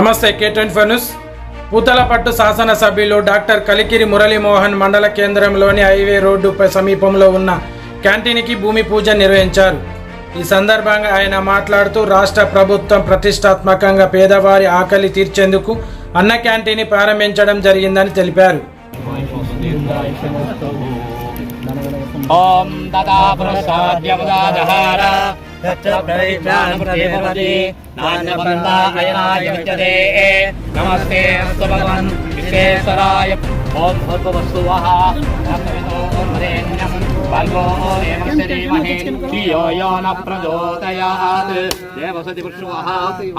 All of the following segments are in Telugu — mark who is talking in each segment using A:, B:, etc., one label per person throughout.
A: నమస్తే K24 న్యూస్. పూతలపట్టు శాసనసభ్యులు డాక్టర్ కలికిరి మురళీమోహన్ మండల కేంద్రంలోని హైవే రోడ్డు సమీపంలో ఉన్న క్యాంటీన్కి భూమి పూజ నిర్వహించారు. ఈ సందర్భంగా ఆయన మాట్లాడుతూ రాష్ట్ర ప్రభుత్వం ప్రతిష్టాత్మకంగా పేదవారి ఆకలి తీర్చేందుకు అన్న క్యాంటీన్ ప్రారంభించడం జరిగిందని తెలిపారు.
B: ఓం తదా ప్రసాద్యవదాదహార తత్ప్రవిజ్ఞానప్రదేపతి నాన్యబంధాయనాయ విద్యతే నమస్తే అస్తు భగవన్ విశ్వేశ్వరాయ. ఓం భర్గవస్తువః తత్విదో వరేణ్యం భర్గో దేవస్య ధీమహి ధియో యో న ప్రచోదయాత్ దేవసతి పురుషః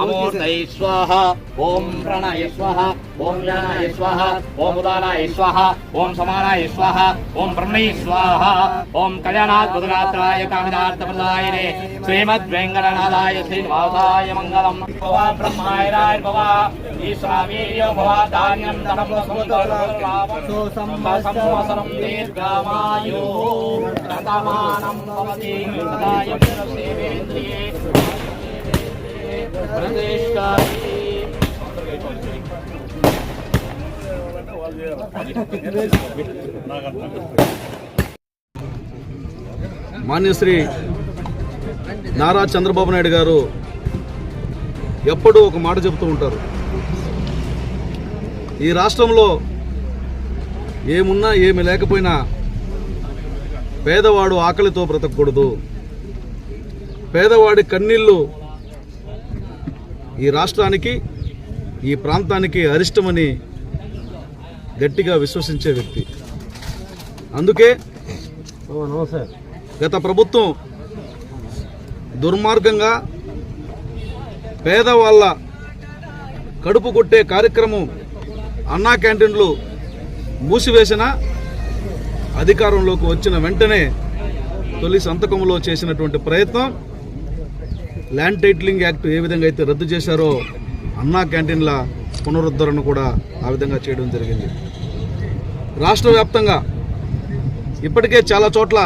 B: అమూర్తై స్వాహ. ఓం ప్రణయ స్వాహ. ఓం జ్ఞానాయ స్వాహ. ఓం ఉదానాయ స్వాహ. ఓం సమానాయ స్వాహ. ఓం ప్రణయ స్వాహ. ఓం కళ్యాణాత్ బుధరాత్రాయ కామిదార్థప్రదాయనే శ్రీమద్వేంకటనాథాయ శ్రీనివాసాయ మంగళం. భవా బ్రహ్మాయ భవా ఈశ్వరామీయ భవా ధాన్యం ధనం సంవత్సరం దీర్ఘమాయు శతమానం భవతి సదాయ సేవేంద్రియే ప్రతిష్ఠాయి.
C: మాన్యశ్రీ నారా చంద్రబాబు నాయుడు గారు ఎప్పుడూ ఒక మాట చెబుతూ ఉంటారు. ఈ రాష్ట్రంలో ఏమున్నా ఏమి లేకపోయినా పేదవాడు ఆకలితో బ్రతకూడదు, పేదవాడి కన్నీళ్లు ఈ రాష్ట్రానికి ఈ ప్రాంతానికి అరిష్టమని గట్టిగా విశ్వసించే వ్యక్తి. అందుకే గత ప్రభుత్వం దుర్మార్గంగా పేదవాళ్ళ కడుపు కొట్టే కార్యక్రమం అన్నా క్యాంటీన్లు మూసివేసిన అధికారంలోకి వచ్చిన వెంటనే తొలి సంతకంలో చేసినటువంటి ప్రయత్నం ల్యాండ్ టైటిలింగ్ యాక్ట్ ఏ విధంగా అయితే రద్దు చేశారో అన్నా క్యాంటీన్ల పునరుద్ధరణ కూడా ఆ విధంగా చేయడం జరిగింది. రాష్ట్ర వ్యాప్తంగా ఇప్పటికే చాలా చోట్ల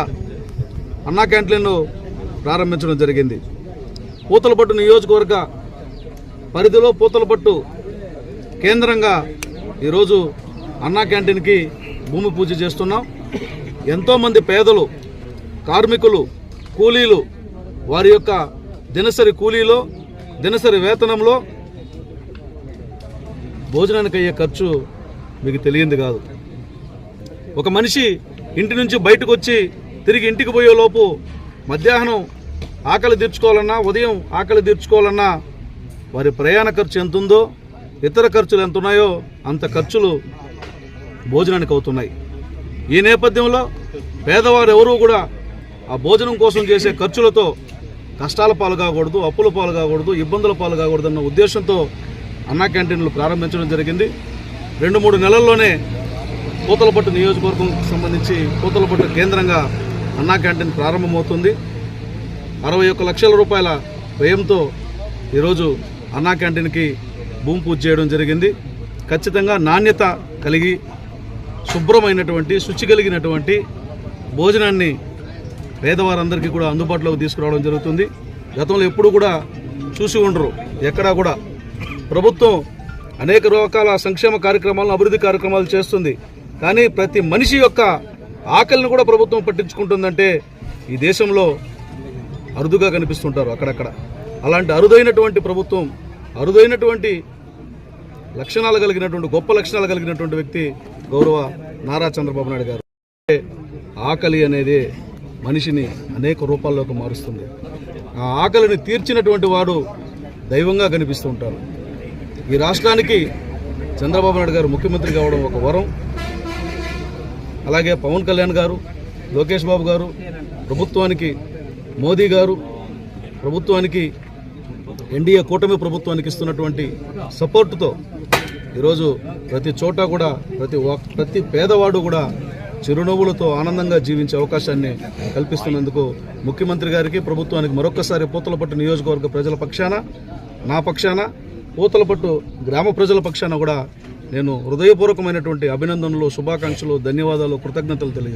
C: అన్నా క్యాంటీన్లు ప్రారంభించడం జరిగింది. పూతలపట్టు నియోజకవర్గ పరిధిలో పూతలపట్టు కేంద్రంగా ఈరోజు అన్నా క్యాంటీన్కి భూమి పూజ చేస్తున్నాం. ఎంతోమంది పేదలు, కార్మికులు, కూలీలు వారి యొక్క దినసరి కూలీలో, దినసరి వేతనంలో భోజనానికి అయ్యే ఖర్చు మీకు తెలియంది కాదు. ఒక మనిషి ఇంటి నుంచి బయటకు వచ్చి తిరిగి ఇంటికి పోయే లోపు మధ్యాహ్నం ఆకలి తీర్చుకోవాలన్నా, ఉదయం ఆకలి తీర్చుకోవాలన్నా వారి ప్రయాణ ఖర్చు ఎంత ఉందో, ఇతర ఖర్చులు ఎంత ఉన్నాయో అంత ఖర్చులు భోజనానికి అవుతున్నాయి. ఈ నేపథ్యంలో పేదవారు ఎవరూ కూడా ఆ భోజనం కోసం చేసే ఖర్చులతో కష్టాల పాలు కాకూడదు, అప్పుల పాలు కాకూడదు, ఇబ్బందుల పాలు కాకూడదు అన్న ఉద్దేశంతో అన్నా క్యాంటీన్లు ప్రారంభించడం జరిగింది. 2-3 నెలల్లోనే పూతలపట్టు నియోజకవర్గం సంబంధించి పూతలపట్టు కేంద్రంగా అన్నా క్యాంటీన్ ప్రారంభమవుతుంది. 61 లక్షల రూపాయల వ్యయంతో ఈరోజు అన్నా క్యాంటీన్కి భూమి పూజ చేయడం జరిగింది. ఖచ్చితంగా నాణ్యత కలిగి శుభ్రమైనటువంటి, శుచి కలిగినటువంటి భోజనాన్ని పేదవారందరికీ కూడా అందుబాటులోకి తీసుకురావడం జరుగుతుంది. గతంలో ఎప్పుడు కూడా చూసి ఉండరు, ఎక్కడా కూడా ప్రభుత్వం అనేక రకాల సంక్షేమ కార్యక్రమాలను, అభివృద్ధి కార్యక్రమాలు చేస్తుంది. కానీ ప్రతి మనిషి యొక్క ఆకలిని కూడా ప్రభుత్వం పట్టించుకుంటుందంటే ఈ దేశంలో అరుదుగా కనిపిస్తుంటారు అక్కడక్కడ. అలాంటి అరుదైనటువంటి ప్రభుత్వం, అరుదైనటువంటి లక్షణాలు కలిగినటువంటి, గొప్ప లక్షణాలు కలిగినటువంటి వ్యక్తి గౌరవ నారా చంద్రబాబు నాయుడు గారు. ఆకలి అనేది మనిషిని అనేక రూపాల్లోకి మారుస్తుంది. ఆ ఆకలిని తీర్చినటువంటి వాడు దైవంగా కనిపిస్తూ ఉంటారు. ఈ రాష్ట్రానికి చంద్రబాబు నాయుడు గారు ముఖ్యమంత్రి కావడం ఒక వరం. అలాగే పవన్ కళ్యాణ్ గారు, లోకేష్ బాబు గారు, ప్రభుత్వానికి మోదీ గారు, ప్రభుత్వానికి ఎన్డీఏ కూటమి ప్రభుత్వానికి ఇస్తున్నటువంటి సపోర్టుతో ఈరోజు ప్రతి చోట కూడా ప్రతి పేదవాడు కూడా చిరునవ్వులతో ఆనందంగా జీవించే అవకాశాన్ని కల్పిస్తున్నందుకు ముఖ్యమంత్రి గారికి, ప్రభుత్వానికి మరొక్కసారి పూతలపట్టు నియోజకవర్గ ప్రజల పక్షాన, నా పక్షాన, పూతలపట్టు గ్రామ ప్రజల పక్షాన కూడా నేను హృదయపూర్వకమైనటువంటి అభినందనలు, శుభాకాంక్షలు, ధన్యవాదాలు, కృతజ్ఞతలు తెలియజేస్తాను.